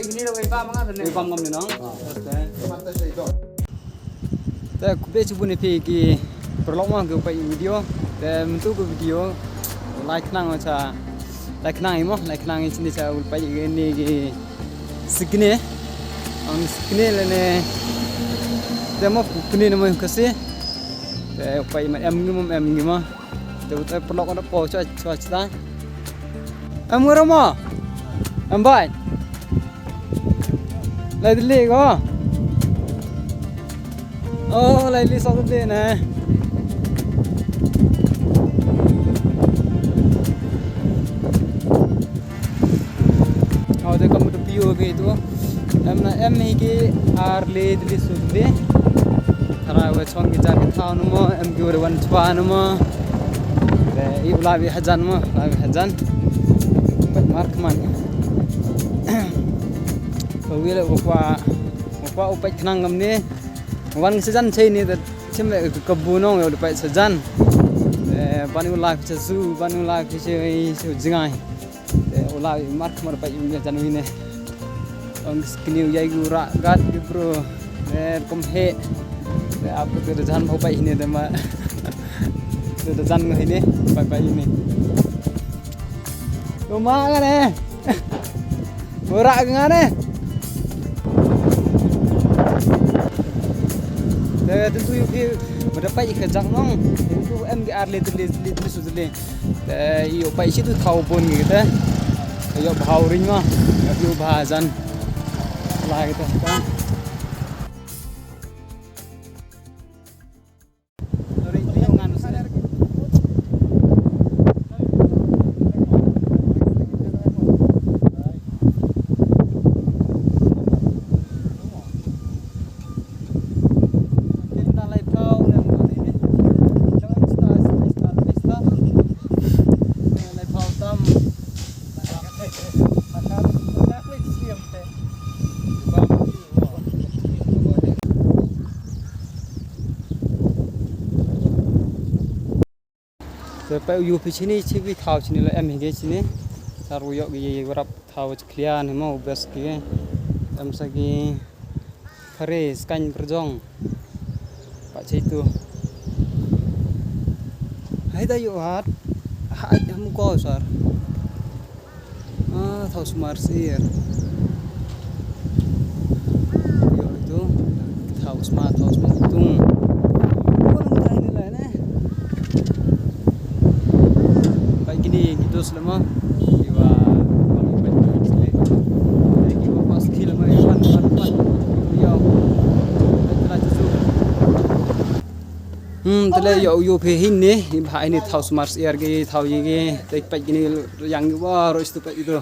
gini đâu cái ba mang Ini pam ngam ni nong. Te kupe cubu ni ki perlok mah ke upai video. Te mentu ke video like nang acha like nang imo like nang ini cha upai ni ki sikne. Ang sikne lene te mo kuni namo kasi. Te upai em ngimo. Te utai perlok ada po cha ta. Em ngoromo. Em bai. Lại đi có. Lại đi sau cái này. Đây có một video cái itu. Em này cái arle đi xuống đi. Thara về xong cái jar cái thao nó mà em kêu one chua nó mà. Để yêu lại bị hajan mà, lại bị hajan. Bắt mark man. Vì là qua upai kenang ngam ni wan sejan chei ni da cheme kabu nong yo upai sejan bani ulai ke su bani ulai ke se jingai ulai mark mar pai yu jan wi ne ong skiniu yai gura gat gi bro kom he ap ke jan bau pai ni da ma da jan ngai ni pai ni to ma ga ne ora ga ne tentu yuk mendapat ikan jangnong itu MGR lihat sudah iyo pai situ tahu pun gitu iyo bahau ring mah iyo bahasan lah gitu kan Sampai uyu sini cibi tahu sini lah hingga sini saru yok gigi berap tahu ceklian mau bes gigi sagi kare skan berjong pak itu hai dah yuk hat hai kamu kau sar tahu smart sih yuk itu tahu smart hitung gitu selama jiwa kami banyak sekali lagi pas kilo mai pan yo telah cucu telah yo pe hin ni bhai ni thau smart air ge thau ye ge tek pa gini yang wa ro istu pa itu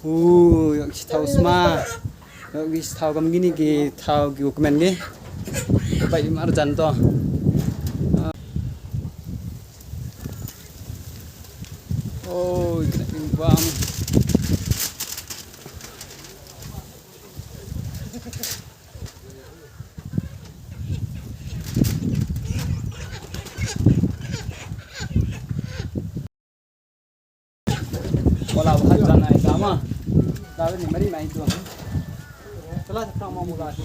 yo thau smart yo gi thau kam gini ge thau gi komen ge pa mar jan to kena timbang. Kalau hajan naik sama, tapi ni mari main tu. Telah tak mau mula tu.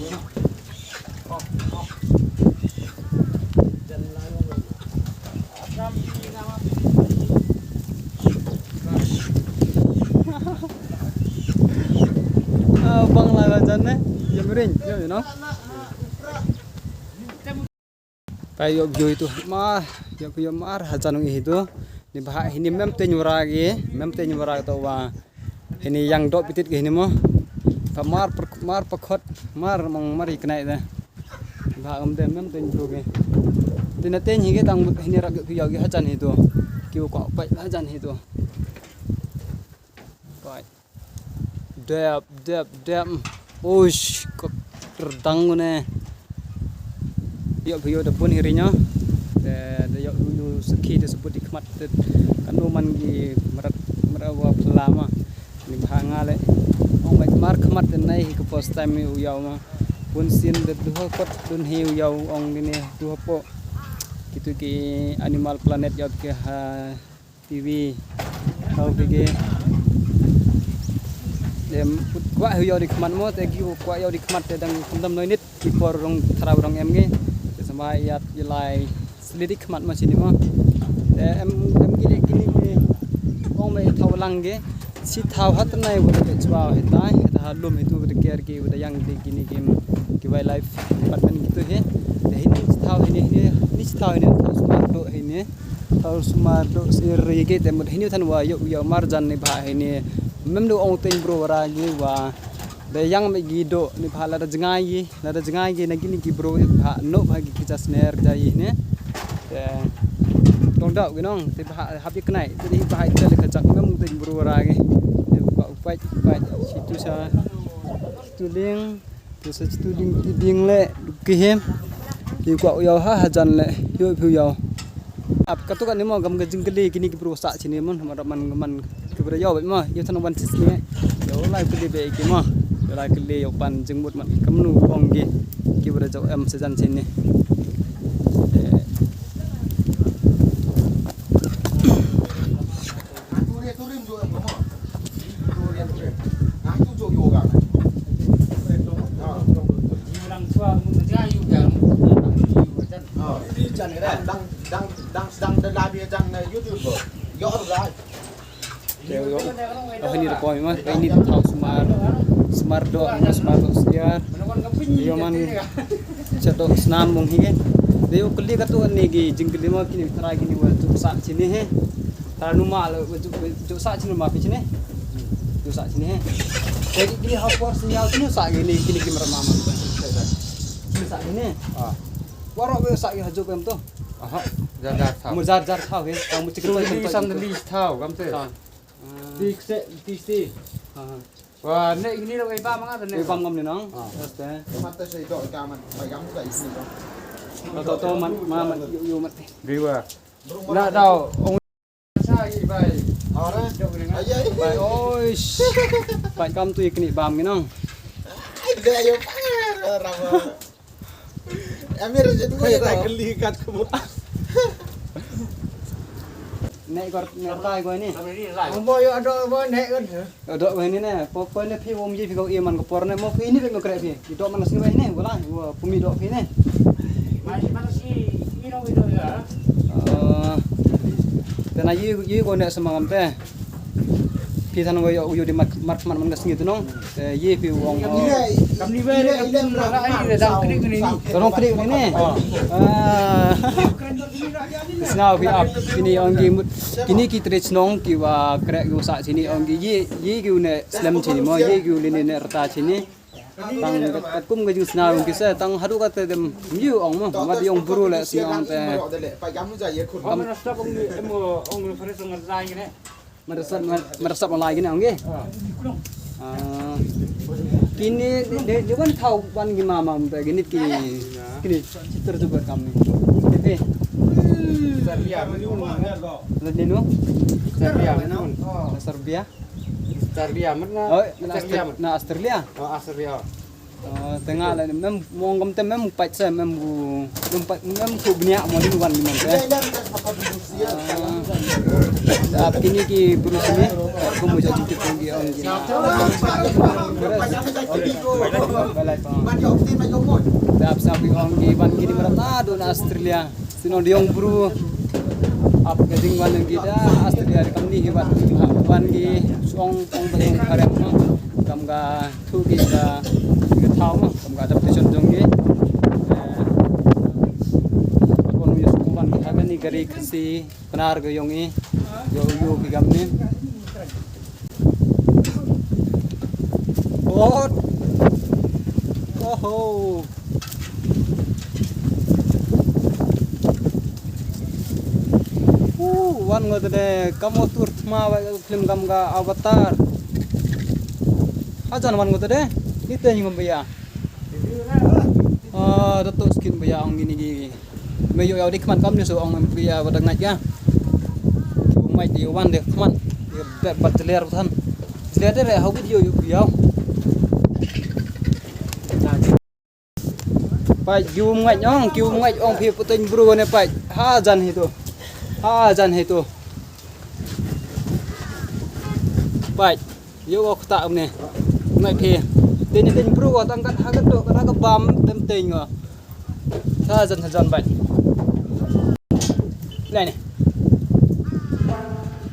Bang lah bacannya, jam ring, you know. Kayak view itu mah, yang mar hajan itu, di bahak ini mem tenyuragi atau wah ini yang dok pitit ke ini mah, mar pakot, mari kena itu, bahak mem tenyuragi. Tina tenyi kita tang ini rakyat view hajan itu, kau kau baik hajan itu, baik. Dap, ush, kok terdang ne. Yuk video dapun hirinya, yuk dulu seki disebut dikmat kan uman gi merawa pelama ni bahangale. Ong baik mar kemat nai ke post time uyau ma. Pun sin de dua kot dun hi uyau ong ini dua po. Gitu ki Animal Planet yuk ke TV. Kau pergi kuat huyau di kemat mo te giu kuat yau di kemat te dang kum noi nit ki por rong tharau rong em ge te sama yat ilai selidik kemat ma sini mo te em gile gini ge ong me thau lang ge si thau hat nai wo te chwa hetai ta halum itu berker ki udah yang di gini game ki wildlife department gitu he te ini thau ini thau ini smart do ini thau smart do sir ge te mud ini than wa yo marjan ni bha ini mem do ong teng bro ragi wa de yang me gido ni bha la jengai ge na gini ki bro bha no bha gi kicha snare jai ne te tong dau gi nong te bha habi knai te hi bha te le khachak mem teng bro ragi ba upai situ sa stuling tu sa stuling ki ding le ki hem ki kwa yo ha hajan le yo phu yo ap katu kan ni mo gam gajing gele kini ki bro sa sini mon man kebra yo mo yo than wan sis ni yo lai kele be ki mo yo lai kele yo pan jengmut man kamnu ong gi ki bra jo em sejan sini đang live trên YouTube rõ rồi. Oh ini rekoi mah ini tahu smart do siar yo man cetok senam mung hi deu keli katu ni gi jingkeli mah kini trai kini wa tu sa sini he tanu ma lo ju sa sini ma pi sini ju sa sini he jadi kini hapor sinyal tu sa gini kini ki meramam sa ini warok we sa gi hajo pem to aha jar thau mu jar thau he kamu cikru di sandali thau kam te tisi wa ne ini lo ba manga ne we pam ngam ni nong este Mata saya dok kaman, bayam juga isi dok. to man ma yu mat riwa na dau ông sa gi bai Orang, ayah, bai oi bai kam tu ikni bam ni nong ada yang rama. Amir jadi gue tak geli kat kemut. nek gor nek tai goi ni Ông boy ada boy naik kan? do goi ni ne po ne phi om ji phi go iman ko por ne mo phi ni be mo kre phi do man sini bai ne wala wo pumi do phi ne mana si ino ya te na yi go ne samangam te phi than go yo di mark man ngas ngi tu nong yi phi wong kam ni be ne kam ra ai dang kri ni tolong klik ni ne Now we up kini ongi kini ki trich nong ki wa krek gu sa sini ongi yi gu ne slam sini mo yi gu lini ne rata sini tang kum ga ju sna ki se tang haru ka te dem myu ong mo ma di ong buru le si ong te Bayam juga ya kun. kam na stop ông phải song ra ni ne meresap online gini ongi kini dia kan tahu ban gimana te gini kini citar juga kami eh Serbia menun Ladino Serbia menun Serbia Serbia mana oh Serbia na Australia oh Australia tengah lah mem mongom tem mem pat sa mem ku bnia mo di wan limang te ap kini ki burus ni ko mo jadi tu gi on gi Mati optim aja umur. ap sa ki on gi ban gi di marata do na Australia sino diong buru ap gading wan gi da Australia kam ni hibat wan gi song ong bang karep mo kam ga thu gi da thao mà cũng cả tập thể dung cái con nuôi sống ban cái này cái gì benar cái yang ini yo cái gam ni oh wan ngode de kamu tur thma film gam ga avatar hajan wan ngode de itu yang membaya datuk skin baya ong gini gini meyo yaw di keman kam ni so ong membaya pada ngat ya mai di wan de keman de bat ler than ler de ha video yu yaw pa yu ngat ong phi putin bru ne pa ha jan itu pa yu ok ta ne ngay phe tên pro ở tăng cắt hai cái độ cái bám tem tình à ta dần vậy này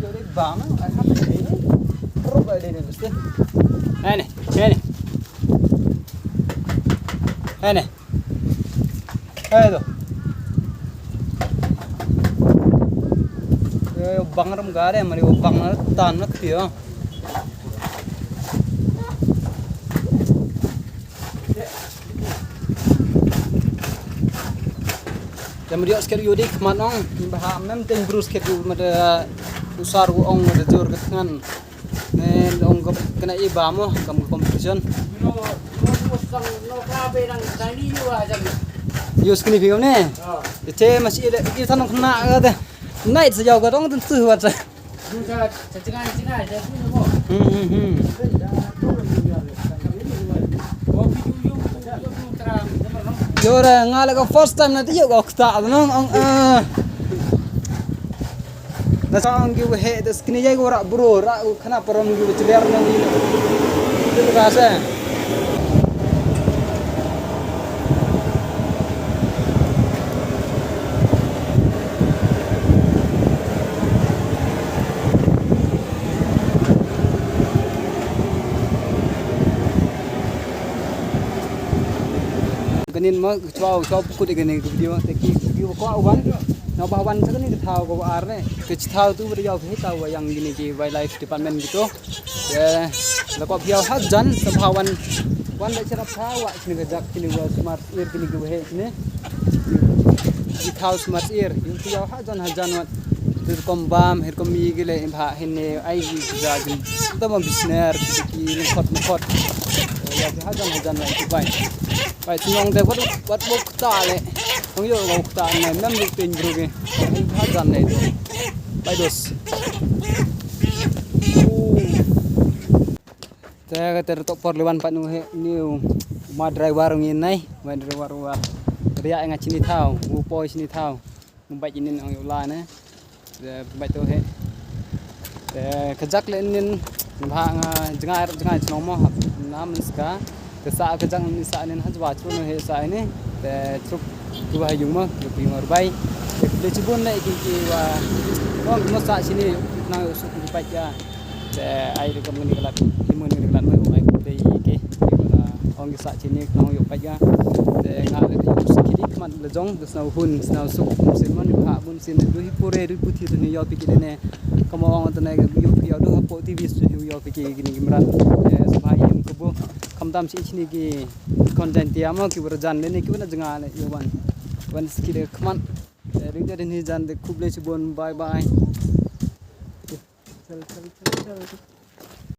rồi đấy bám ai hát cái đấy pro vậy đây này này rồi bang ram ga re mari bang na tan na khio Kemudian sekali yudik manong baham mem ting brus ketu mada usar ong mada jor ketangan nen ong kena ibamo kamu competition yus kini film ne ce masih ada kita tanam kena ada night sejauh kadang tentu buat saya Jora ngala ka first time nanti yuk kau tak nong nasang giu he das kini jai gora bro ra khana param giu clear nong itu rasa Kenin mah coba pukul dengan video, teki video kau awan, napa awan sekarang ni tahu kau arne, tahu tu beriau tahu yang gini di wildlife department gitu, ya, lepas biau hajan, sebahawan, wan dah cerap tahu, sini kerja sini gua smart ear sini gua sini, di tahu smart ear, yang biau hajan wan, tu kombam, herkomi gile, bah ini ai kerja jadi, tu mah bisner, teki ngkot, ya hajan wan tu baik. Phải nong te wat bok ta le ong yo bok ta ne nam lu tin bru ge ha jan ne pai dos te ka ter tok por lewan pat nu he new ma driver ngin nai ma driver wa ria nga chini thao u poi chini thao mu bai chinin ong yo la ne bai to he te kajak le nin bha nga jangai chno mo nam ska Kesa kejang ni sa nen haj bachro no he sa ne te trup tu ba yung ma tu ngor bai le chibon na ki wa ong mo sa sini na su ku pai ya te ai re kom ni kelat himun ni kelat mai ai ku dei ke ong sa sini no yo pai ya te nga le yu sikidi man le jong sna hun sna su sin man ha bun sin du hi pore ri puthi tu ni yo pi ki ne kom ong ta ne yo du ha po tv su yo pi ki ni gimran sbai im ku bo Kamdam si ini ki konten dia mau ki berjan ini ki mana jengal ya wan sekira keman dari ni jan de kuble cibon bye bye